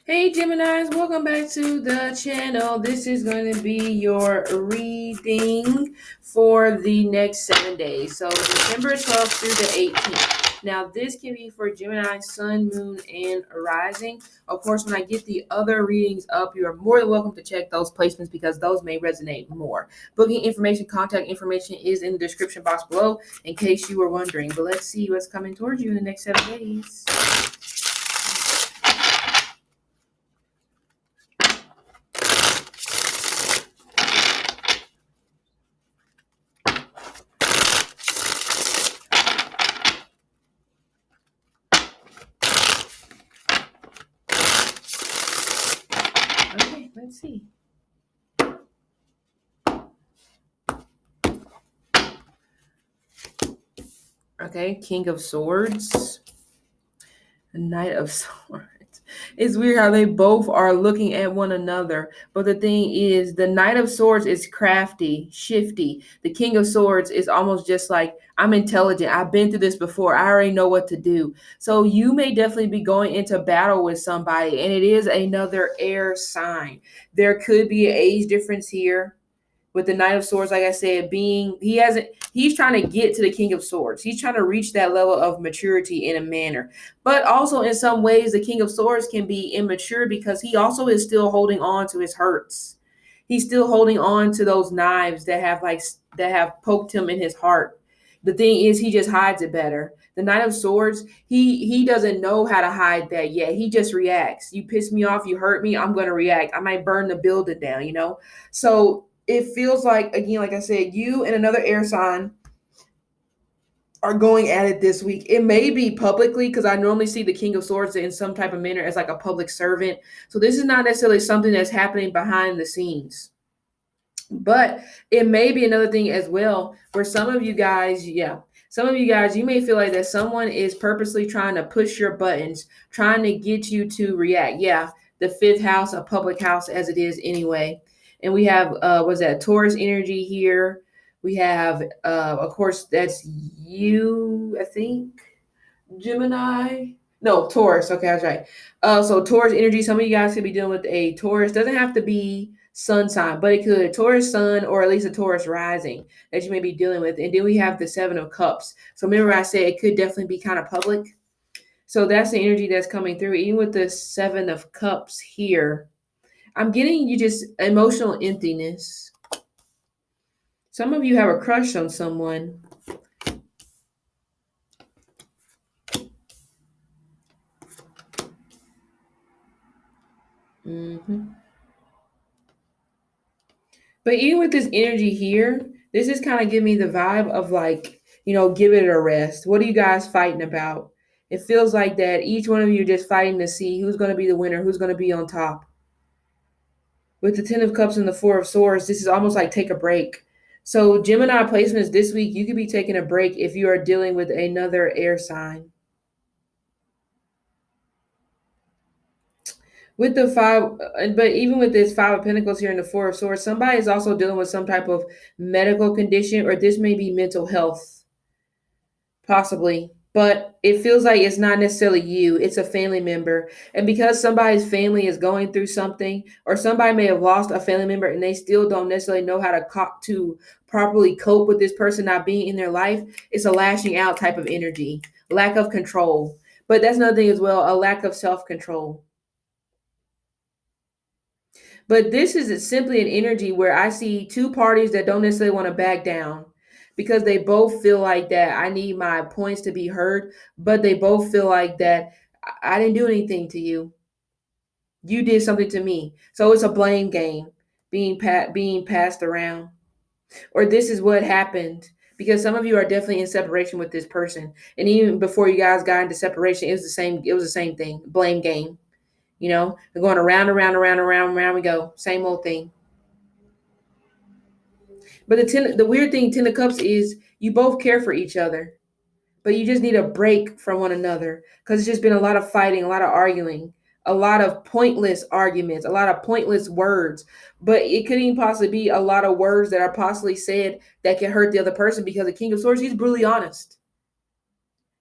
Hey Geminis, welcome back to the channel. This is going to be your reading for the next 7 days. So December 12th through the 18th. Now this can be for Gemini, Sun, Moon, and Rising. Of course, when I get the other readings up, you are more than welcome to check those placements because those may resonate more. Booking information, contact information is in the description box below in case you were wondering. But let's see what's coming towards you in the next 7 days. Okay, let's see. Okay, King of Swords, Knight of Swords. It's weird how they both are looking at one another. But the thing is, the Knight of Swords is crafty, shifty. The King of Swords is almost just like, I'm intelligent. I've been through this before. I already know what to do. So you may definitely be going into battle with somebody, and it is another air sign. There could be an age difference here with the Knight of Swords, like I said, he's trying to get to the King of Swords. He's trying to reach that level of maturity in a manner. But also in some ways, the King of Swords can be immature because he also is still holding on to his hurts. He's still holding on to those knives that have poked him in his heart. The thing is, he just hides it better. The Knight of Swords, he doesn't know how to hide that yet. He just reacts. You piss me off, you hurt me, I'm gonna react. I might burn the building down. So it feels like, again, like I said, you and another air sign are going at it this week. It may be publicly because I normally see the King of Swords in some type of manner as like a public servant. So this is not necessarily something that's happening behind the scenes. But it may be another thing as well where some of you guys, you may feel like that someone is purposely trying to push your buttons, trying to get you to react. Yeah, the fifth house, a public house as it is anyway. And we have, what's that, Taurus energy here. We have, of course, that's you, I think, Gemini. No, Taurus. Okay, I was right. So Taurus energy. Some of you guys could be dealing with a Taurus. Doesn't have to be sun sign, but it could Taurus sun or at least a Taurus rising that you may be dealing with. And then we have the Seven of Cups. So remember, I said it could definitely be kind of public. So that's the energy that's coming through. Even with the Seven of Cups here, I'm getting you just emotional emptiness. Some of you have a crush on someone. Mm-hmm. But even with this energy here, this is kind of giving me the vibe of like, give it a rest. What are you guys fighting about? It feels like that each one of you are just fighting to see who's going to be the winner, who's going to be on top. With the Ten of Cups and the Four of Swords, this is almost like take a break. So Gemini placements this week, you could be taking a break if you are dealing with another air sign. With the but even with this Five of Pentacles here and the Four of Swords, somebody is also dealing with some type of medical condition, or this may be mental health, possibly. But it feels like it's not necessarily you, it's a family member. And because somebody's family is going through something, or somebody may have lost a family member and they still don't necessarily know how to properly cope with this person not being in their life, it's a lashing out type of energy, lack of control. But that's another thing as well, a lack of self-control. But this is simply an energy where I see two parties that don't necessarily want to back down because they both feel like that I need my points to be heard, but they both feel like that I didn't do anything to you. You did something to me. So it's a blame game being passed around. Or this is what happened because some of you are definitely in separation with this person. And even before you guys got into separation, it was the same thing. Blame game. They're going around, around we go. Same old thing. But the weird thing, Ten of Cups, is you both care for each other, but you just need a break from one another because it's just been a lot of fighting, a lot of arguing, a lot of pointless arguments, a lot of pointless words. But it could even possibly be a lot of words that are possibly said that can hurt the other person because the King of Swords, he's brutally honest.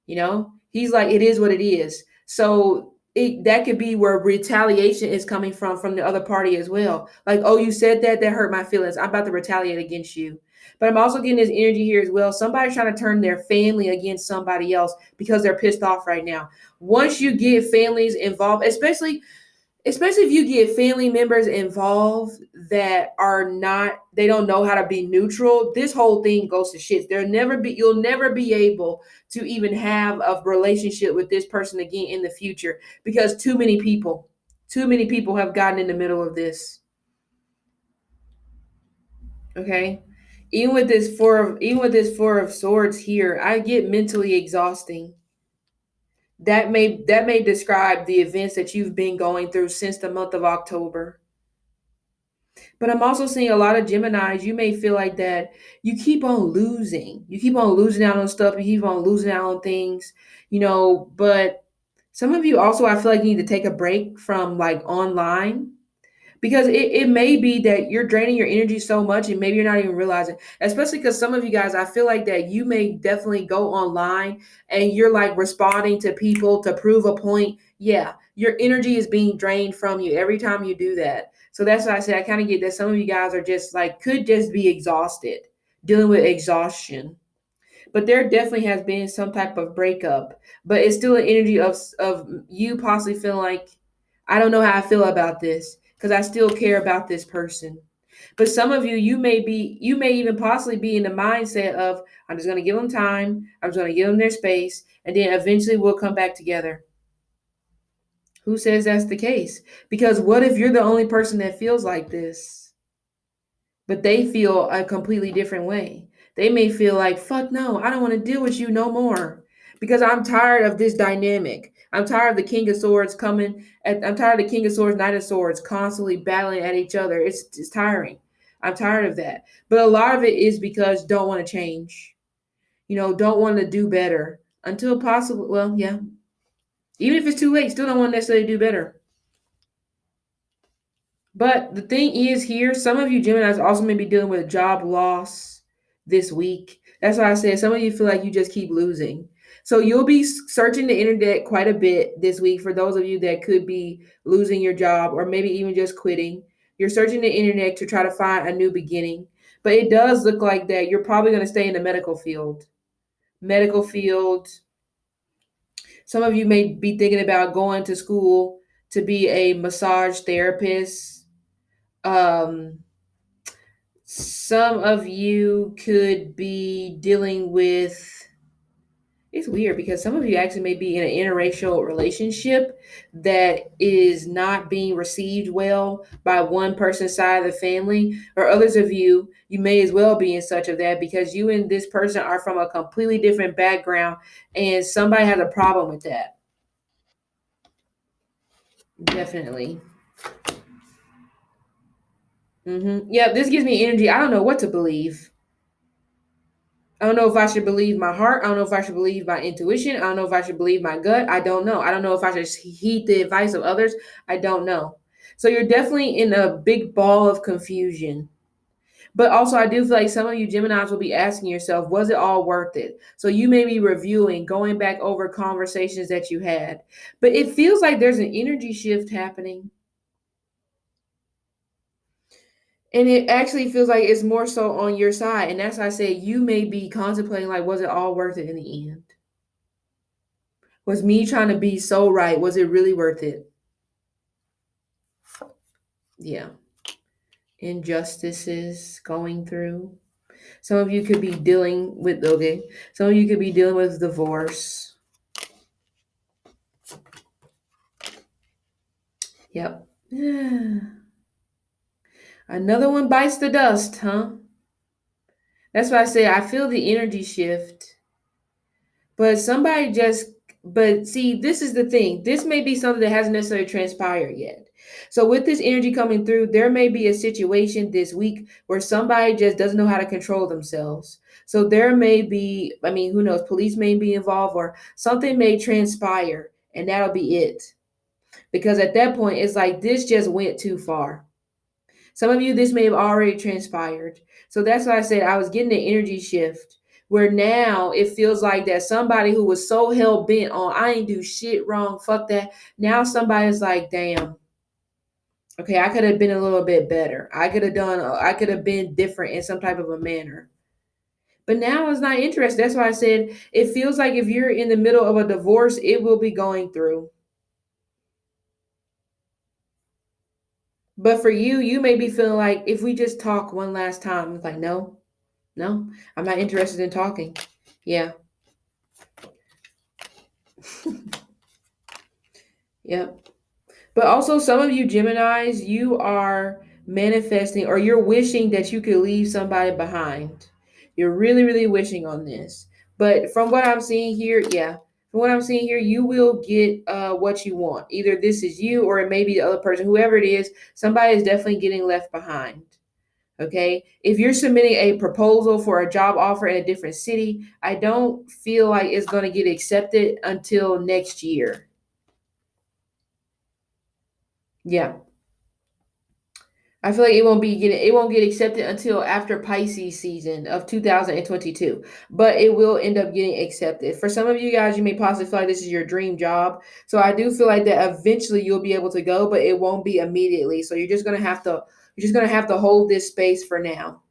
He's like, it is what it is. So that could be where retaliation is coming from the other party as well. Like, oh, you said that hurt my feelings. I'm about to retaliate against you. But I'm also getting this energy here as well. Somebody's trying to turn their family against somebody else because they're pissed off right now. Once you get families involved, especially if you get family members involved that are not, they don't know how to be neutral, this whole thing goes to shit. You'll never be able to even have a relationship with this person again in the future because too many people have gotten in the middle of this. Okay. Even with this four of swords here, I get mentally exhausting. That may describe the events that you've been going through since the month of October. But I'm also seeing a lot of Geminis. You may feel like that you keep on losing. You keep on losing out on stuff. You keep on losing out on things, but some of you also, I feel like you need to take a break from like online because it may be that you're draining your energy so much and maybe you're not even realizing, especially because some of you guys, I feel like that you may definitely go online and you're like responding to people to prove a point. Yeah, your energy is being drained from you every time you do that. So that's why I say I kind of get that some of you guys are just like, could just be exhausted, dealing with exhaustion. But there definitely has been some type of breakup, but it's still an energy of you possibly feeling like, I don't know how I feel about this because I still care about this person. But some of you, you may even possibly be in the mindset of, I'm just going to give them time, I'm just going to give them their space, and then eventually we'll come back together. Who says that's the case? Because what if you're the only person that feels like this, but they feel a completely different way? They may feel like, fuck no, I don't want to deal with you no more because I'm tired of this dynamic. I'm tired of the King of Swords I'm tired of the King of Swords, Knight of Swords constantly battling at each other. It's tiring. I'm tired of that. But a lot of it is because don't want to change. Don't want to do better until possible. Well, yeah. Even if it's too late, still don't want to necessarily do better. But the thing is here, some of you Geminis also may be dealing with job loss this week. That's why I said some of you feel like you just keep losing. So you'll be searching the internet quite a bit this week for those of you that could be losing your job or maybe even just quitting. You're searching the internet to try to find a new beginning. But it does look like that you're probably going to stay in the medical field. Medical field. Some of you may be thinking about going to school to be a massage therapist. um some of you could be dealing with, it's weird because some of you actually may be in an interracial relationship that is not being received well by one person's side of the family, or others of you may as well be in such of that because you and this person are from a completely different background and somebody has a problem with that. Definitely. Yeah, this gives me energy. I don't know what to believe. I don't know if I should believe my heart. I don't know if I should believe my intuition. I don't know if I should believe my gut. I don't know. I don't know if I should heed the advice of others. I don't know. So you're definitely in a big ball of confusion. But also, I do feel like some of you Geminis will be asking yourself, was it all worth it? So you may be reviewing, going back over conversations that you had. But it feels like there's an energy shift happening. And it actually feels like it's more so on your side. And that's why I say you may be contemplating, like, was it all worth it in the end? Was me trying to be so right, was it really worth it? Yeah. Injustices going through. Some of you could be dealing with, okay, some of you could be dealing with divorce. Yep. Another one bites the dust, huh? That's why I say I feel the energy shift. But but see, this is the thing. This may be something that hasn't necessarily transpired yet. So with this energy coming through, there may be a situation this week where somebody just doesn't know how to control themselves. So there may be, I mean, who knows, police may be involved or something may transpire and that'll be it. Because at that point, it's like this just went too far. Some of you, this may have already transpired. So that's why I said I was getting the energy shift where now it feels like that somebody who was so hell bent on, I ain't do shit wrong, fuck that. Now somebody's like, damn, okay, I could have been a little bit better. I could have been different in some type of a manner. But now it's not interested. That's why I said it feels like if you're in the middle of a divorce, it will be going through. But for you, you may be feeling like if we just talk one last time, it's like, no, no, I'm not interested in talking. Yeah. Yep. But also, some of you Geminis, you are manifesting or you're wishing that you could leave somebody behind. You're really, really wishing on this. But from what I'm seeing here, yeah, from what I'm seeing here, you will get what you want. Either this is you or it may be the other person, whoever it is, somebody is definitely getting left behind. Okay. If you're submitting a proposal for a job offer in a different city, I don't feel like it's going to get accepted until next year. Yeah. I feel like it won't get accepted until after Pisces season of 2022, but it will end up getting accepted. For some of you guys, you may possibly feel like this is your dream job. So I do feel like that eventually you'll be able to go, but it won't be immediately. So you're just gonna have to hold this space for now.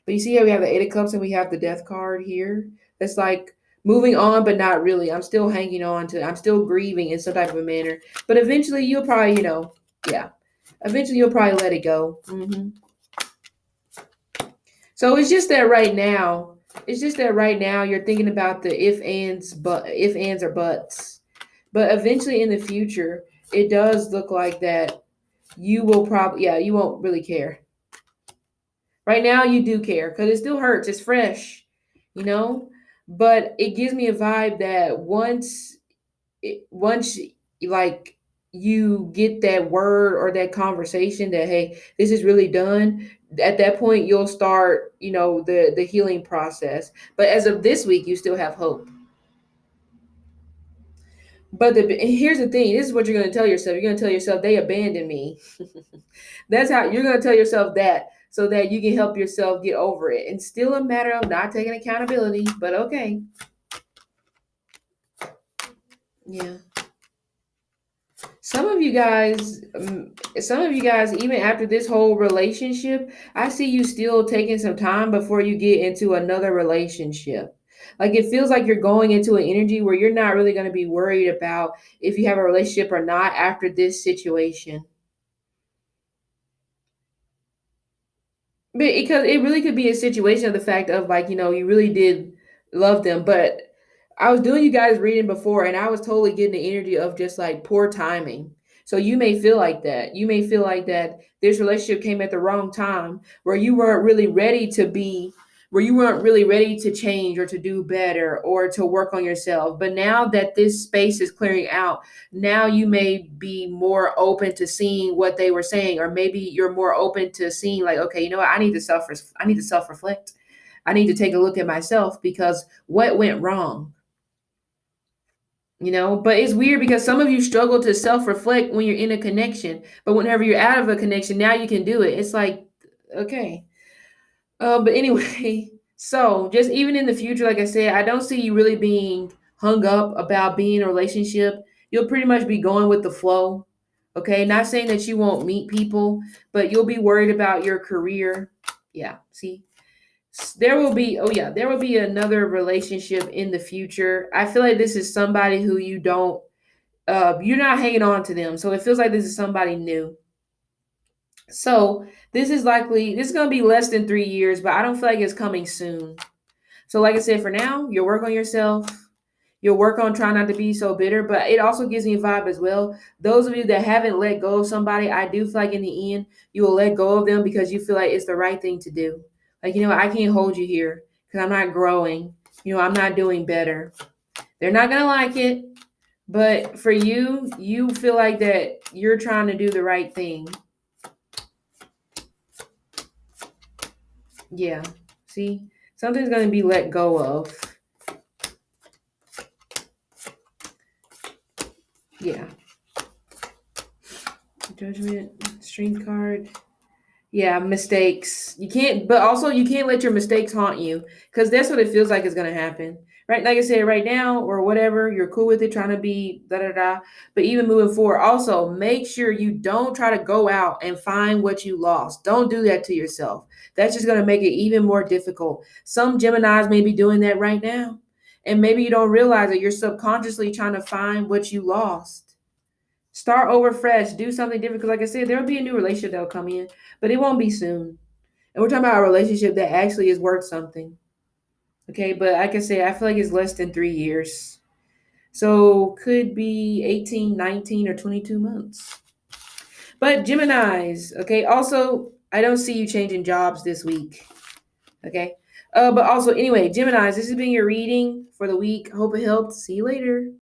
But you see how we have the Eight of Cups and we have the Death card here? It's like moving on, but not really. I'm still hanging on to, I'm still grieving in some type of a manner. But eventually you'll probably, yeah. Eventually you'll probably let it go. So it's just that right now you're thinking about the if ands or buts. But eventually in the future, it does look like that you will probably, yeah, you won't really care. Right now, you do care because it still hurts. It's fresh, you know. But it gives me a vibe that once like you get that word or that conversation that hey, this is really done. At that point, you'll start, the healing process. But as of this week, you still have hope. But here's the thing. This is what you're going to tell yourself. You're going to tell yourself they abandoned me. That's how you're going to tell yourself that so that you can help yourself get over it. And still a matter of not taking accountability, but okay. Yeah. Some of you guys, even after this whole relationship, I see you still taking some time before you get into another relationship. Like it feels like you're going into an energy where you're not really going to be worried about if you have a relationship or not after this situation. Because it really could be a situation of the fact of like, you really did love them. But I was doing you guys reading before and I was totally getting the energy of just like poor timing. So you may feel like that. You may feel like that this relationship came at the wrong time where you weren't really ready to be, where you weren't really ready to change or to do better or to work on yourself. But now that this space is clearing out, now you may be more open to seeing what they were saying, or maybe you're more open to seeing like, okay, you know what, I need to self reflect. I need to take a look at myself because what went wrong? But it's weird because some of you struggle to self-reflect when you're in a connection, but whenever you're out of a connection, now you can do it. It's like, okay. But anyway, so just even in the future, like I said, I don't see you really being hung up about being in a relationship. You'll pretty much be going with the flow. Okay. Not saying that you won't meet people, but you'll be worried about your career. Yeah. See, there will be another relationship in the future. I feel like this is somebody who you're not hanging on to them. So it feels like this is somebody new. So this is going to be less than 3 years, but I don't feel like it's coming soon. So like I said, for now, you'll work on yourself. You'll work on trying not to be so bitter, but it also gives me a vibe as well. Those of you that haven't let go of somebody, I do feel like in the end, you will let go of them because you feel like it's the right thing to do. Like, I can't hold you here because I'm not growing. I'm not doing better. They're not going to like it. But for you, you feel like that you're trying to do the right thing. Yeah. See, something's going to be let go of. Yeah. Judgment, Strength card. Yeah, mistakes. You can't, but also you can't let your mistakes haunt you because that's what it feels like is going to happen. Right? Like I said, right now or whatever, you're cool with it, trying to be da da da. But even moving forward, also make sure you don't try to go out and find what you lost. Don't do that to yourself. That's just going to make it even more difficult. Some Geminis may be doing that right now. And maybe you don't realize that you're subconsciously trying to find what you lost. Start over fresh, do something different. Because, like I said, there'll be a new relationship that'll come in, but it won't be soon. And we're talking about a relationship that actually is worth something. Okay, but like I said, I feel like it's less than 3 years. So could be 18, 19, or 22 months. But Geminis, okay, also, I don't see you changing jobs this week. Okay. But also, anyway, Geminis, this has been your reading for the week. Hope it helped. See you later.